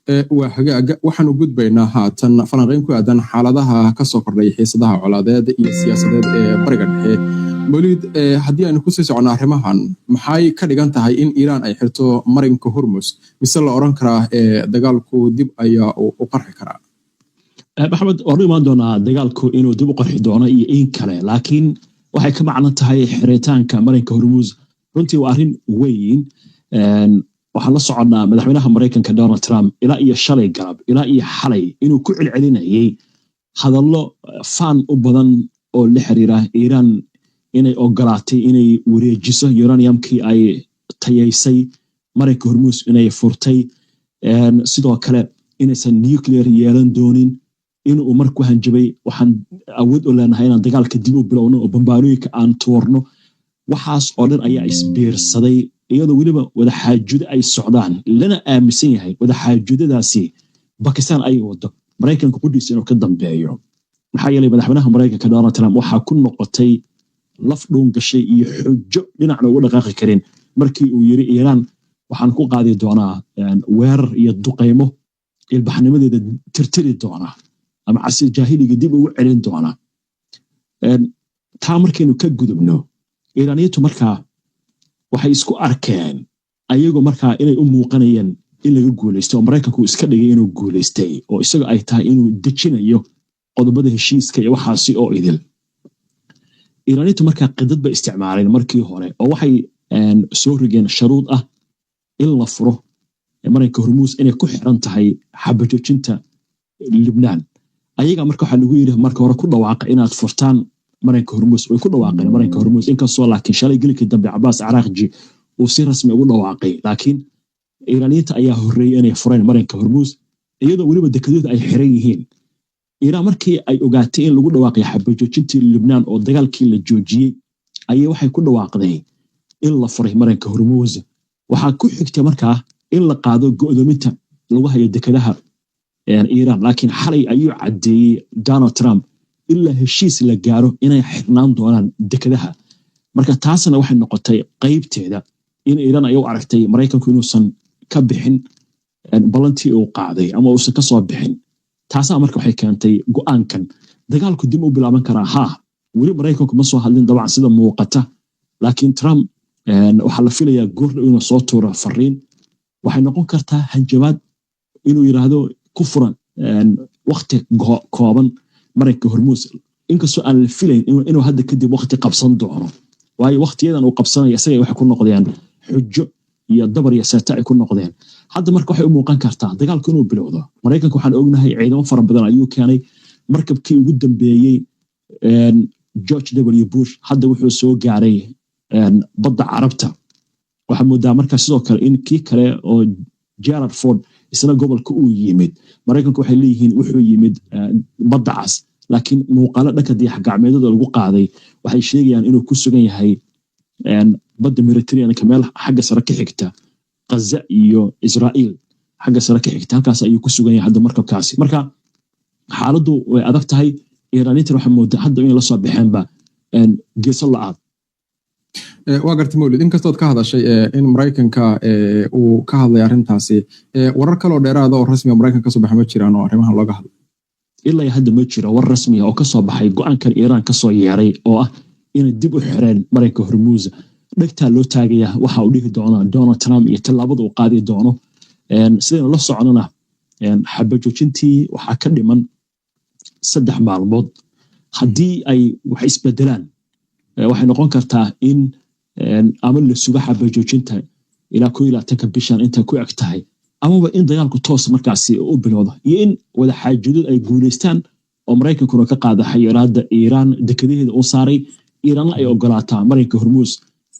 waxaan u gudbaynaa haatan falanqayn ku aadan xaaladaha ka soo kordhay xiisadaha colaadeed iyo siyaasadeed ee bariga dhexe. Mawlid, haddii aynu kusii socono arrimahan, maxay ka dhigan tahay in Iiraan ay xirto marinka Hormuz, mise la oran karaa dagaalku dib ayaa u qarxi karaa? maxamed, waan imaan doonaa dagaalku inuu dib u qarxi doono iyo in kale, laakiin waxay ka macno tahay xiritaanka marinka Hormuz runtii waa arrin weyn. waxaan la soconnaa madaxweynaha Mareykanka Donald Trump ilaa iyo shalay galab ilaa iyo xalay inuu ku celcelinayay hadallo faan u badan oo la xiriira Iiraan inay ogolaatay inay wareejiso uraniumkii ay tayaysay, marinka Hormuz inay furtay, sidoo kale inaysan nuclear yeelan doonin, inuu markuu hanjabay waxaan awood u leenahay inaan dagaalka dib u bilowno oo bambaanooyinka aan tuurno. waxaas oo dhan ayaa isbiirsaday iyadoo weliba wadaxaajudo ay socdaan, lana aaminsan yahay wadaxaajudadaasi Bakistan ay wado Mareykanka qudhiisa inuu ka dambeeyo. maxaa yeelay madaxweynaha Mareykanka Donald Trump waxaa ku noqotay laf dhuun gashay iyo xujo dhinacna uga dhaqaaqi karin markii uu yiri Iiraan waxaan ku qaadi doonaa weerar iyo duqeymo ilbaxnimadeeda tirtiri doona ama casir jaahiliga dib ugu celin doona. taa markaynu ka gudubno, Iiraaniyadu markaa waxay isku arkeen ayagoo markaa inay u muuqanayeen in laga guulaysto oo Mareykanku iska dhigay inuu guulaystay oo isaga ay tahay inuu dejinayo qodobada heshiiska iyo waxaasi oo idil. Iiraaniyadu markaa qidad bay isticmaaleen markii hore oo waxay soo rigeen sharuud ah in la furo marinka Hormuz inay ku xiran tahay xabajoojinta Lebanon. ayaga marka waxaa lagu yiri marka hore ku dhawaaqa inaad furtaan marinka Hormuz, way ku dhawaaqeen marinka Hormuz inkastoo laakiin shalay gilkii dambe Abbas Araghchi uu si rasmi ugu dhawaaqay, laakiin Iiraaniyada ayaa horeeyay inay fureen marinka Hormuz iyadoo weliba dekedooda ay xiran yihiin. Iiraan markii ay ogaatay in lagu dhawaaqay xabajoojintii Lebanon oo dagaalkii la joojiyay ayay waxay ku dhawaaqday in la furay marinka Hormuz. waxaa ku xigtay markaa in la qaado go'doominta lagu hayo dekedaha Iiraan, laakiin xalay ayuu cadeeyay Donald Trump ilaa heshiis la gaaro inay xirnaan doonaan dekedaha. marka taasna waxay noqotay qaybteeda in Iiraan ay u aragtay Mareykanku inuusan ka bixin balantii uu qaaday ama uusan ka soo bixin. taasna marka waxay keentay go'aankan dagaalku dib u bilaaban karaa. weli Mareykanku ma soo hadlin dabcan sida muuqata, laakiin Trump waxaa la filayaa goordhow inuu soo tuuro fariin. waxay noqon kartaa hanjabaad inuu yiraahdo ku furan waqti kooban marinka Hormuz, inkastoo aan la filayn inuu hadda kadib waqti qabsan doono, waayo waqtiyadan uu qabsanaya isaga waxay ku noqdeen xujo iyo dabar iyo seeta ay ku noqdeen. hadda marka waxay u muuqan kartaa dagaalku inuu bilowdo. Mareykanku waxaan ognahay ciidamo fara badan ayuu keenay. markabkii ugu dambeeyay George W. Bush hadda wuxuu soo gaaray badda Carabta. waxaa moodaa markaa sidoo kale in kii kale oo Gerald Ford isna gobolka uu yimid. Mareykanku waxay leeyihiin wuxuu yimid badda cas, laakiin muuqaalo dhanka dayax-gacmeedada lagu qaaday waxay sheegayaan inuu ku sugan yahay badda Mediterranean-ka meel xagga sare ka xigta Gaza iyo Israa'iil xagga sare ka xigta, halkaas ayuu ku sugan yahay hadda markabkaasi. marka xaaladdu way adag tahay. Iiraaniyada waxaa moodaa hadda in la soo baxeenba geeso la'aad. waa gartay Mawlid, inkastood ka hadashay in Mareykanka uu ka hadlay arrintaasi, warar kale oo dheeraada oo rasmi ah Mareykanka ka soo baxay ma jiraan oo arrimahan looga hadlay? ilaa hadda ma jiro war rasmi ah oo ka soo baxay go'aankan Iiraan ka soo yeeray oo ah inay dib u xireen marinka Hormuz. dhagtaa loo taagaya waxa uu dhihi doonaa Donald Trump iyo tallaabada uu qaadi doono. sidaynu la soconana xabajoojintii waxaa ka dhiman 3 maalmood. haddii ay wax isbedelaan waxay noqon kartaa in ama la suga xabajoojinta ilaa 12 bishan inta ku eg tahay, amaba in dagaalku toos markaasi u bilowdo iyo in wadaxaajudadu ay guulaystaan oo Mareykankuna ka qaada xayiraadda Iiraan dekedaheeda uu saaray, Iiraanna ay ogolaataa marinka Hormuz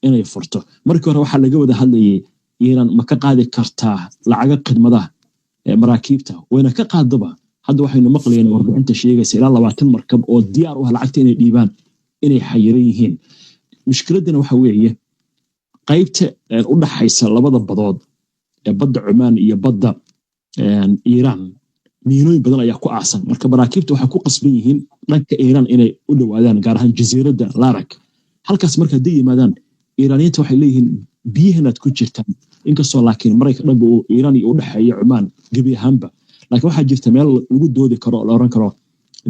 inay furto. markii hore waxaa laga wada hadlayay Iiraan ma ka qaadi kartaa lacaga khidmadaha maraakiibta, wayna ka qaadaba. hadda waxaynu maqlayeen warbixinta sheegaysa ilaa 20 markab oo diyaar u ah lacagta inay dhiibaan inay xayiran yihiin. mushkiladana waxa weeye qaybta u dhaxaysa labada badood ee badda Oman iyo badda Iiraan miinooyin badan ayaa ku aasan. marka maraakiibta waxay ku qasban yihiin dhanka Iiraan inay u dhawaadaan, gaar ahaan jasiiradda Larak. halkaas marka haday yimaadaan Iiraaniyada waxay leeyihiin biyahanaad ku jirtaan inkastoo laakiin maraykan dhanba uu iiraan iyo u dhexeeya cumaan gebi ahaanba laakiin waxaa jirta meel lagu doodi karo oo la oran karo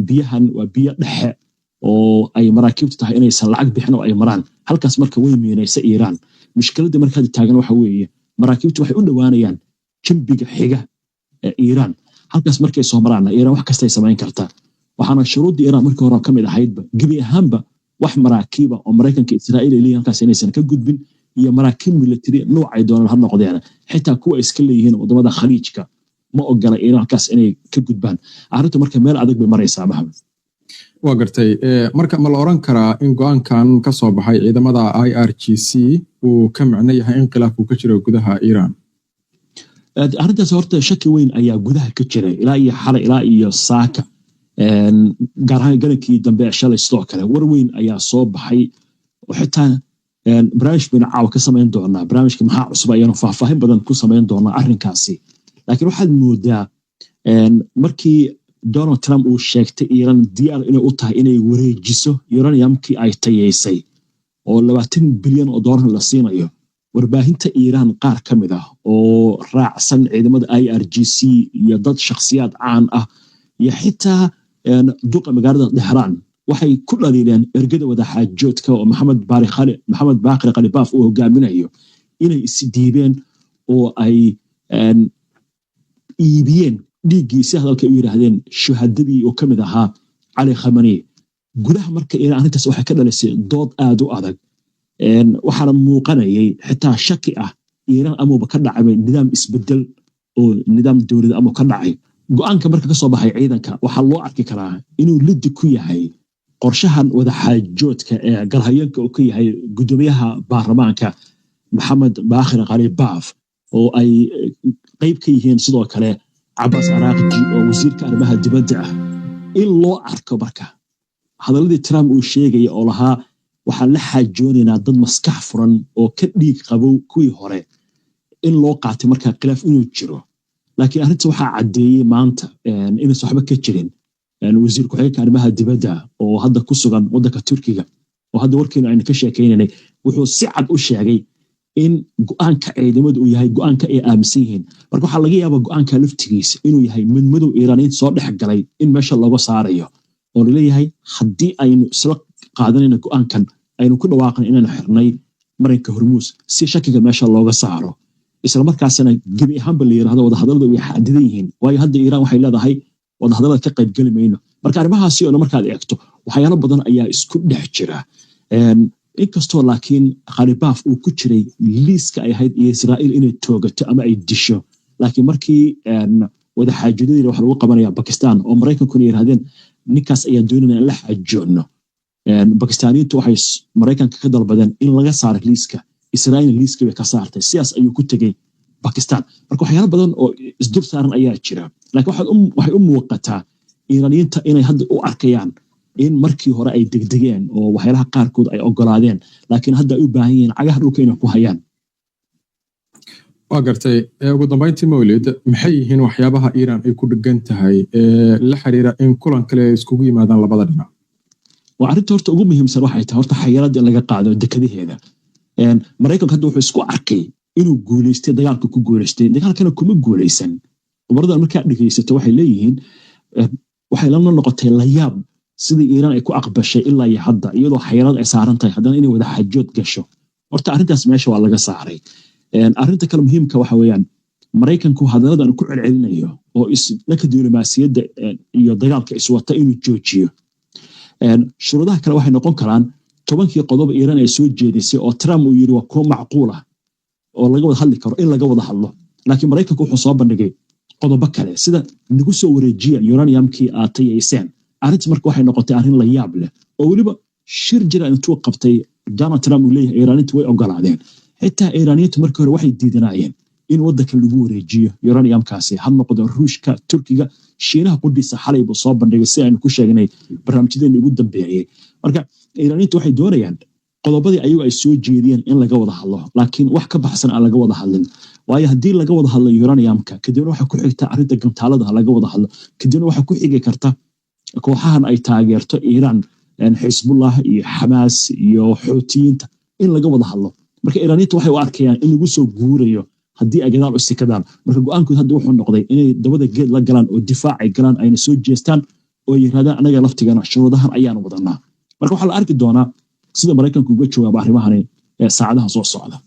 biyahan waa biyo dhexe oo ay maraakiibtu tahay inaysan lacag bixin oo ay maraan halkaas marka way miinaysa iiraan mushkiladda marka hadda taagan waxa weeye maraakiibtu waxay u dhowaanayaan jambiga xiga ee iiraan halkaas markay soo maraan iiraan wax kasta ay samayn kartaa waxaana shuruuddii iiraan markii hore ka mid ahaydba gebi ahaanba wax maraakiiba oo maraykanka israa'iil ay leeyihiin halkaas inaysan ka gudbin iyo maraakiib military noocay doonaan ha noqdeen xitaa kuwa iska leeyihiin wadamada khaliijka ma ogola iiraan halkaas inay ka gudbaan arrintu marka meel adag bay maraysaa maxamed waa gartay marka ma la oran karaa in go'aankan ka soo baxay ciidamada IRGC uu ka macno yahay in khilaaf uu ka jiro gudaha Iiraan arrintaas horta shaki weyn ayaa gudaha ka jiray ilaa iyo xalay ilaa iyo saaka gaar ahaan galankii dambe shalay sidoo kale war weyn ayaa soo baxay oo xitaa barnaamij baynu caawa ka samayn doonaa barnaamijka maxaa cusub ayaanu faahfaahin badan ku samayn doonaa arrinkaasi laakiin waxaad moodaa markii Donald Trump uu sheegtay Iiraan diyaar inay u tahay inay wareejiso uraniumkii ay tayeysay oo $20 bilyan la siinayo warbaahinta Iiraan qaar ka mid ah oo raacsan ciidamada IRGC iyo dad shakhsiyaad caan ah iyo xitaa duqa magaalada Tehran waxay ku dhaliileen ergada wada xaajoodka oo Maxamed Baaqir Khalibaaf uu hogaaminayo inay isdiibeen oo ay iibiyeen dhiiggii si hadalka u yiraahdeen shuhadadii oo kamid ahaa Cali Khamenei gudaha marka Iiraan arrintaas waxay ka dhalisay dood aad u adag waxaana muuqanayay xitaa shaki ah Iiraan amuuba ka dhacay nidaam isbedel oo nidaam dowladda ama ka dhacay go'aanka marka ka soo baxay ciidanka waxaa loo arki karaa inuu lid ku yahay qorshahan wada xaajoodka ee galhayanka oo ka yahay gudoomiyaha baarlamaanka Maxamed Baaqir Khalibaaf oo ay qayb ka yihiin sidoo kale Abbas Araghchi oo wasiirka arrimaha dibadda ah in loo arko marka hadaladii Trump uu sheegay oo lahaa waxaan la xaajoonaynaa dad maskax furan oo ka dhiig qabow kuwii hore in loo qaatay marka khilaaf inuu jiro laakiin arrinta waxaa caddeeyey maanta inaysan waxba ka jirin wasiir ku-xigeenka arrimaha dibadda oo hadda ku sugan waddanka Turkiga oo hadda warkeena aynu ka sheekaynanay wuxuu si cad u sheegay in go'aanka ciidamadu uu yahay go'aanka ay aaminsan yihiin marka waxaa laga yaabaa go'aanka laftigiisa inuu yahay midmadow Iiraaniyiin soo dhex galay in meesha looga saarayo oo laleeyahay haddii aynu isla qaadanayna go'aankan aynu ku dhawaaqan inaynu xirnay marinka Hormuus si shakiga meesha looga saaro isla markaasna gebi ahaanba la yiraahdo wadahadallada way xadidan yihiin waayo hadda Iiraan waxay leedahay wadahadallada ka qayb gali mayno marka arrimahaasi oo markaad eegto waxyaalo badan ayaa isku dhex jira inkastoo laakiin Khalibaaf uu ku jiray liiska ay ahayd Israa'iil inay toogato ama ay disho laakiin markii wada xaajoodadii waxa lagu qabanaya Pakistan oo Mareykanku yiraahdeen ninkaas ayaa doonayna in la xaajoodno Pakistaaniyiintu waxay Mareykanka ka dalbadeen in laga saaro liiska Israa'iil liiska way ka saartay siyaas ayuu ku tagay Pakistan marka waxyaalo badan oo isdul saaran ayaa jira laakiin waxay u muuqataa Iiraaniyiinta inay hadda u arkayaan in markii hore ay degdegeen oo waxyaalaha qaarkood ay ogolaadeen laakiin hadda ay u baahan yihiin cagaha dhulka inay ku hayaan waa gartay ugu dambeyntii Mawlid maxay yihiin waxyaabaha Iiraan ay ku dhagan tahay la xiriira in kulan kale iskugu yimaadaan labada dhinac waa arrinta horta ugu muhiimsan waxay tahay horta xayiraad in laga qaado dekadaheeda Mareykanka hadda wuxuu isku arkay inuu guuleystay dagaalka ku guuleystay dagaalkana kuma guuleysan umaradan markaa dhageysato waxay leeyihiin waxay la noqotay la yaab sidii Iiraan ay ku aqbashay ilaa iyo hadda iyadoo xayiraad ay saaran tahay haddana inay wada xaajood gasho horta arrintaas meesha waa laga saaray arrinta kale muhiimka waxa weeyaan Mareykanku hadaladan ku celcelinayo oo dhanka diblomaasiyadda iyo dagaalka iswata inuu joojiyo shuruudaha kale waxay noqon karaan 10 qodob Iiraan ay soo jeedisay oo Trump uu yiri waa kuwa macquul ah oo laga wada hadli karo in laga wada hadlo laakiin Mareykanku wuxuu soo bandhigay qodobo kale sida nagu soo wareejiya uraniumkii aatayeyseen arrinta marka waxay noqotay arrin la yaab leh oo waliba shir jira intuu qabtay Donald Trump uu leeyahay Iiraaniyiintu way ogolaadeen xitaa Iiraaniyiintu markii hore waxay diidanayeen in waddanka lagu wareejiyo uraniumkaasi ha noqdo Ruushka Turkiga Shiinaha qudhiisa xalay buu soo bandhigay si aynu ku sheegnay barnaamijyadeena ugu dambeeyay marka Iiraaniyiintu waxay doonayaan qodobadii ayagu ay soo jeediyeen in laga wada hadlo laakiin wax ka baxsan aan laga wada hadlin waayo haddii laga wada hadlo uraniumka kadibna waxa ku xigta arrinta gantaalada laga wada hadlo kadibna waxa ku xigi karta kooxahan ay taageerto Iiraan Xisbullah iyo Xamaas iyo Xuutiyiinta in laga wada hadlo marka Iiraaniyiintu waxay u arkayaan in lagu soo guurayo haddii ay gadaal u sikadaan marka go-aankood hadda wuxuu noqday inay dabada geed la galaan oo difaacay galaan ayna soo jeestaan oo yiraahdaan anaga laftigana shuruudahan ayaan wadanaa marka waxaa la arki doonaa sida maraykanku uga jawaabo arrimahani saacadaha soo socda